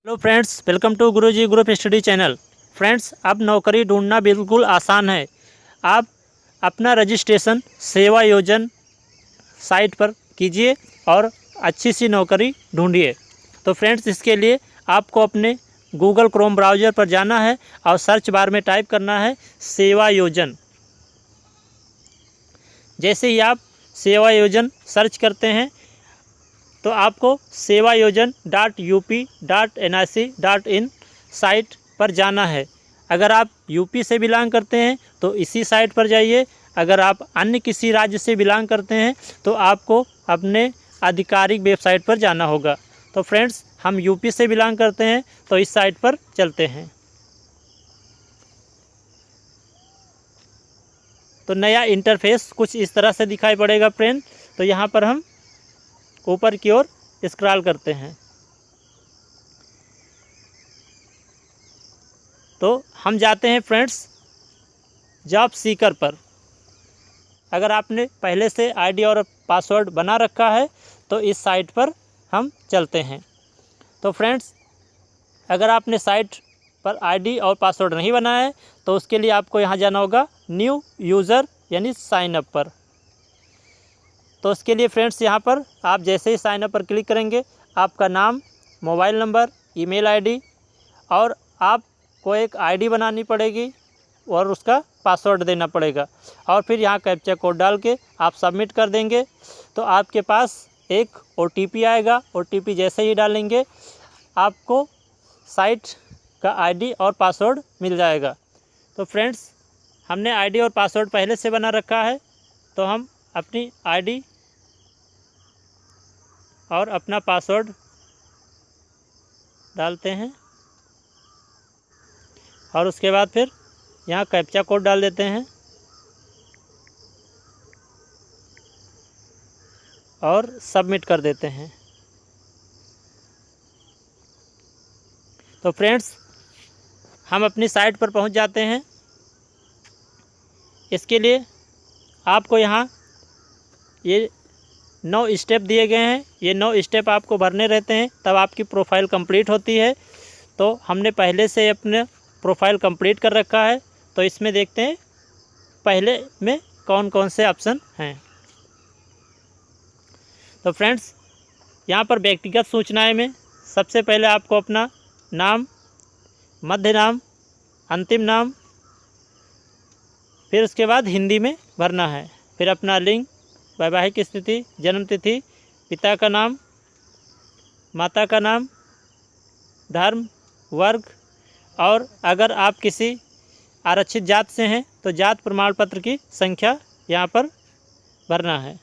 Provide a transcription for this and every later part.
Hello friends, welcome to Guruji group study channel. Friends, अब नौकरी ढूंढना बिल्कुल आसान है। आप अपना रजिस्ट्रेशन सेवा योजन साइट पर कीजिए और अच्छी सी नौकरी ढूंढिए। तो फ्रेंड्स, इसके लिए आपको अपने गूगल क्रोम ब्राउज़र पर जाना है और सर्च बार में टाइप करना है सेवा योजन। जैसे ही आप सेवा योजन सर्च करते हैं तो आपको sevayojan.up.nic.in साइट पर जाना है। अगर आप यूपी से बिलोंग करते हैं तो इसी साइट पर जाइए। अगर आप अन्य किसी राज्य से बिलोंग करते हैं तो आपको अपने आधिकारिक वेबसाइट पर जाना होगा। तो फ्रेंड्स, हम यूपी से बिलोंग करते हैं तो इस साइट पर चलते हैं। तो नया इंटरफेस कुछ इस तरह से दिखाई पड़ेगा फ्रेंड। तो यहाँ पर हम ऊपर की ओर स्क्रॉल करते हैं तो हम जाते हैं फ्रेंड्स जॉब सीकर पर। अगर आपने पहले से आईडी और पासवर्ड बना रखा है तो इस साइट पर हम चलते हैं। तो फ्रेंड्स, अगर आपने साइट पर आईडी और पासवर्ड नहीं बनाया है तो उसके लिए आपको यहाँ जाना होगा न्यू यूज़र यानी साइन अप पर। तो उसके लिए फ्रेंड्स, यहाँ पर आप जैसे ही साइन अप पर क्लिक करेंगे आपका नाम, मोबाइल नंबर, ईमेल आईडी और आपको एक आईडी बनानी पड़ेगी और उसका पासवर्ड देना पड़ेगा और फिर यहाँ कैप्चा कोड डाल के आप सबमिट कर देंगे तो आपके पास एक ओटीपी आएगा। ओटीपी जैसे ही डालेंगे आपको साइट का आईडी और पासवर्ड मिल जाएगा। तो फ्रेंड्स, हमने आईडी और पासवर्ड पहले से बना रखा है तो हम अपनी आईडी और अपना पासवर्ड डालते हैं और उसके बाद फिर यहाँ कैप्चा कोड डाल देते हैं और सबमिट कर देते हैं। तो फ्रेंड्स, हम अपनी साइट पर पहुंच जाते हैं। इसके लिए आपको यहाँ ये 9 स्टेप दिए गए हैं। ये 9 स्टेप आपको भरने रहते हैं तब आपकी प्रोफाइल कंप्लीट होती है। तो हमने पहले से अपने प्रोफाइल कंप्लीट कर रखा है तो इसमें देखते हैं पहले में कौन कौन से ऑप्शन हैं। तो फ्रेंड्स, यहाँ पर व्यक्तिगत सूचनाएं में सबसे पहले आपको अपना नाम, मध्य नाम, अंतिम नाम, फिर उसके बाद हिंदी में भरना है। फिर अपना लिंग, वैवाहिक स्थिति, जन्म तिथि, पिता का नाम, माता का नाम, धर्म, वर्ग और अगर आप किसी आरक्षित जात से हैं तो जात प्रमाण पत्र की संख्या यहाँ पर भरना है।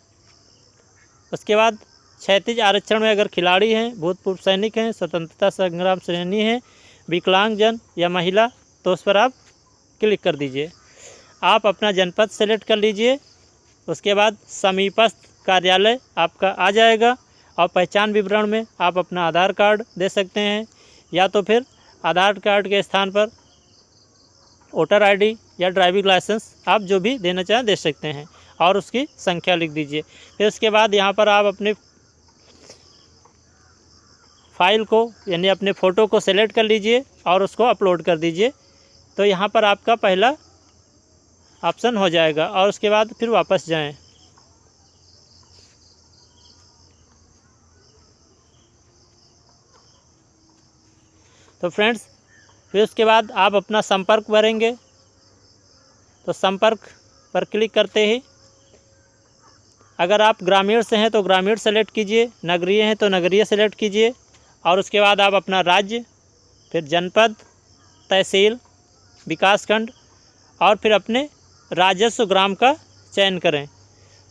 उसके बाद क्षैतिज आरक्षण में अगर खिलाड़ी हैं, भूतपूर्व सैनिक हैं, स्वतंत्रता संग्राम सेनानी हैं, विकलांगजन या महिला तो उस पर आप क्लिक कर दीजिए। आप अपना जनपद सेलेक्ट कर लीजिए। उसके बाद समीपस्थ कार्यालय आपका आ जाएगा और पहचान विवरण में आप अपना आधार कार्ड दे सकते हैं या तो फिर आधार कार्ड के स्थान पर वोटर आईडी या ड्राइविंग लाइसेंस आप जो भी देना चाहें दे सकते हैं और उसकी संख्या लिख दीजिए। फिर उसके बाद यहाँ पर आप अपने फाइल को यानी अपने फ़ोटो को सेलेक्ट कर लीजिए और उसको अपलोड कर दीजिए। तो यहाँ पर आपका पहला ऑप्शन हो जाएगा और उसके बाद फिर वापस जाएं। तो फ्रेंड्स, फिर उसके बाद आप अपना संपर्क भरेंगे। तो संपर्क पर क्लिक करते ही अगर आप ग्रामीण से हैं तो ग्रामीण सेलेक्ट कीजिए, नगरीय हैं तो नगरीय सेलेक्ट कीजिए और उसके बाद आप अपना राज्य, फिर जनपद, तहसील, विकासखंड और फिर अपने राजस्व ग्राम का चयन करें।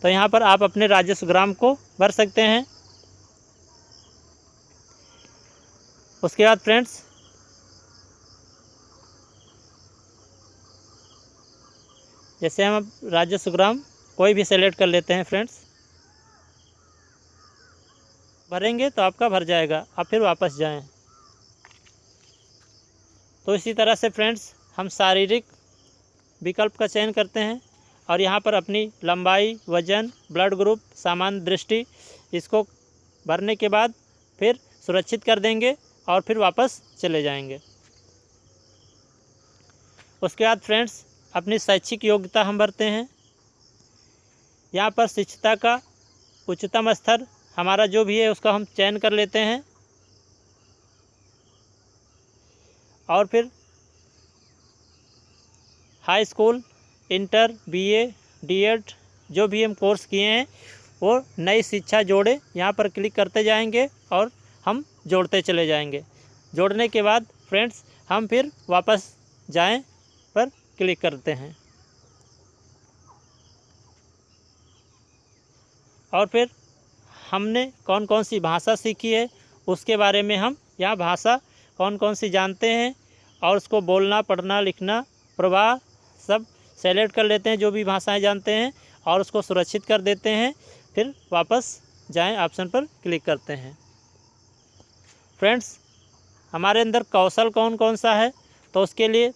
तो यहाँ पर आप अपने राजस्व ग्राम को भर सकते हैं। उसके बाद फ्रेंड्स, जैसे हम अब राजस्व ग्राम कोई भी सेलेक्ट कर लेते हैं फ्रेंड्स, भरेंगे तो आपका भर जाएगा। आप फिर वापस जाएं। तो इसी तरह से फ्रेंड्स, हम शारीरिक विकल्प का चयन करते हैं और यहाँ पर अपनी लंबाई, वजन, ब्लड ग्रुप, सामान्य दृष्टि इसको भरने के बाद फिर सुरक्षित कर देंगे और फिर वापस चले जाएंगे। उसके बाद फ्रेंड्स अपनी शैक्षिक योग्यता हम भरते हैं। यहाँ पर शिक्षता का उच्चतम स्तर हमारा जो भी है उसका हम चयन कर लेते हैं और फिर high school, inter, BA, DEd जो भी हम कोर्स किए हैं वो नई शिक्षा जोड़े यहाँ पर क्लिक करते जाएंगे और हम जोड़ते चले जाएंगे। जोड़ने के बाद फ्रेंड्स हम फिर वापस जाएं पर क्लिक करते हैं और फिर हमने कौन कौन सी भाषा सीखी है उसके बारे में हम यहाँ भाषा कौन कौन सी जानते हैं और उसको बोलना, पढ़ना, लिखना, प्रवाह सब सेलेक्ट कर लेते हैं जो भी भाषाएं जानते हैं और उसको सुरक्षित कर देते हैं। फिर वापस जाएं ऑप्शन पर क्लिक करते हैं। फ्रेंड्स हमारे अंदर कौशल कौन कौन सा है, तो उसके लिए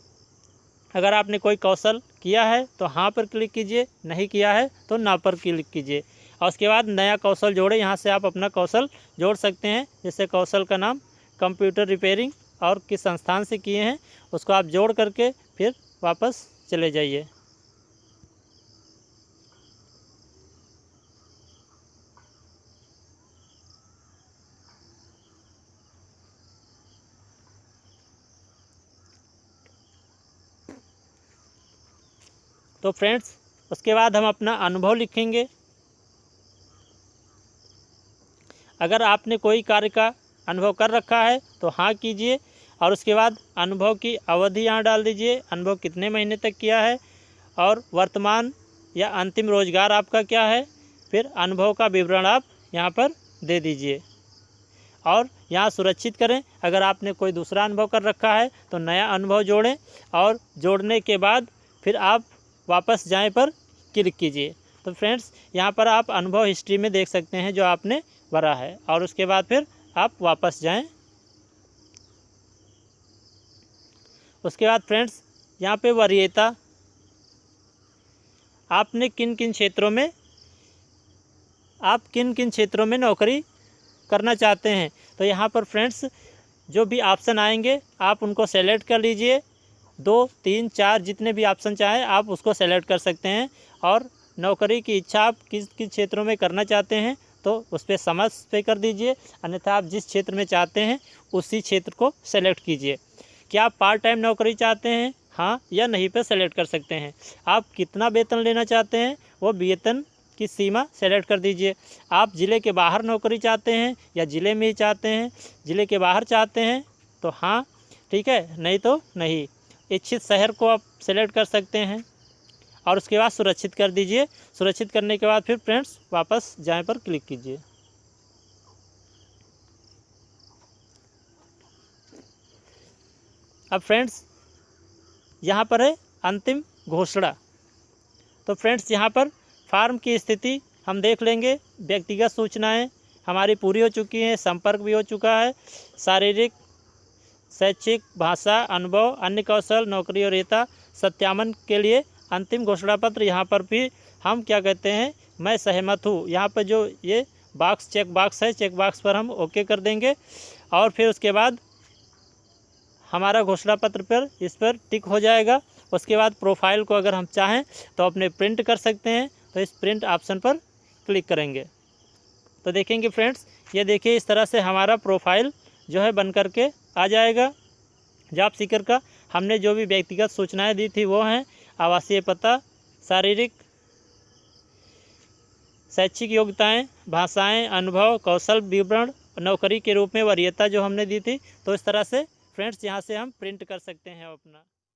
अगर आपने कोई कौशल किया है तो हाँ पर क्लिक कीजिए, नहीं किया है तो ना पर क्लिक कीजिए और उसके बाद नया कौशल जोड़े। यहाँ से आप अपना कौशल जोड़ सकते हैं, जैसे कौशल का नाम कंप्यूटर रिपेयरिंग और किस संस्थान से किए हैं उसको आप जोड़ करके फिर वापस चले जाइए। तो फ्रेंड्स उसके बाद हम अपना अनुभव लिखेंगे। अगर आपने कोई कार्य का अनुभव कर रखा है तो हाँ कीजिए और उसके बाद अनुभव की अवधि यहाँ डाल दीजिए, अनुभव कितने महीने तक किया है और वर्तमान या अंतिम रोजगार आपका क्या है। फिर अनुभव का विवरण आप यहाँ पर दे दीजिए और यहाँ सुरक्षित करें। अगर आपने कोई दूसरा अनुभव कर रखा है तो नया अनुभव जोड़ें और जोड़ने के बाद फिर आप वापस जाएं पर क्लिक कीजिए। तो फ्रेंड्स यहाँ पर आप अनुभव हिस्ट्री में देख सकते हैं जो आपने भरा है और उसके बाद फिर आप वापस जाएं। उसके बाद फ्रेंड्स यहाँ पे वरीयता, आपने किन किन क्षेत्रों में नौकरी करना चाहते हैं। तो यहाँ पर फ्रेंड्स जो भी ऑप्शन आएंगे आप उनको सेलेक्ट कर लीजिए। 2, 3, 4 जितने भी ऑप्शन चाहें आप उसको सेलेक्ट कर सकते हैं और नौकरी की इच्छा आप किस किस क्षेत्रों में करना चाहते हैं तो उस पर समझ पे कर दीजिए, अन्यथा आप जिस क्षेत्र में चाहते हैं उसी क्षेत्र को सेलेक्ट कीजिए। क्या आप पार्ट टाइम नौकरी चाहते हैं, हाँ या नहीं पे सेलेक्ट कर सकते हैं। आप कितना वेतन लेना चाहते हैं वो वेतन की सीमा सेलेक्ट कर दीजिए। आप ज़िले के बाहर नौकरी चाहते हैं या ज़िले में ही चाहते हैं, ज़िले के बाहर चाहते हैं तो हाँ ठीक है, नहीं तो नहीं। इच्छित शहर को आप सेलेक्ट कर सकते हैं और उसके बाद सुरक्षित कर दीजिए। सुरक्षित करने के बाद फिर फ्रेंड्स वापस जाएं पर क्लिक कीजिए। अब फ्रेंड्स यहाँ पर है अंतिम घोषणा। तो फ्रेंड्स यहाँ पर फार्म की स्थिति हम देख लेंगे। व्यक्तिगत सूचनाएं हमारी पूरी हो चुकी हैं, संपर्क भी हो चुका है, शारीरिक, शैक्षिक, भाषा, अनुभव, अन्य कौशल, नौकरी और वरीयता, सत्यापन के लिए अंतिम घोषणा पत्र। यहाँ पर भी हम क्या कहते हैं, मैं सहमत हूँ। यहाँ पर जो ये बॉक्स चेक बॉक्स है, चेक बॉक्स पर हम ओके कर देंगे और फिर उसके बाद हमारा घोषणा पत्र पर इस पर टिक हो जाएगा। उसके बाद प्रोफाइल को अगर हम चाहें तो अपने प्रिंट कर सकते हैं, तो इस प्रिंट ऑप्शन पर क्लिक करेंगे तो देखेंगे फ्रेंड्स, ये देखिए इस तरह से हमारा प्रोफाइल जो है बन करके आ जाएगा जॉब सीकर का। हमने जो भी व्यक्तिगत सूचनाएं दी थी वो हैं आवासीय पता, शारीरिक, शैक्षिक योग्यताएं, भाषाएं, अनुभव, कौशल विवरण, नौकरी के रूप में वरीयता जो हमने दी थी। तो इस तरह से फ्रेंड्स यहाँ से हम प्रिंट कर सकते हैं अपना।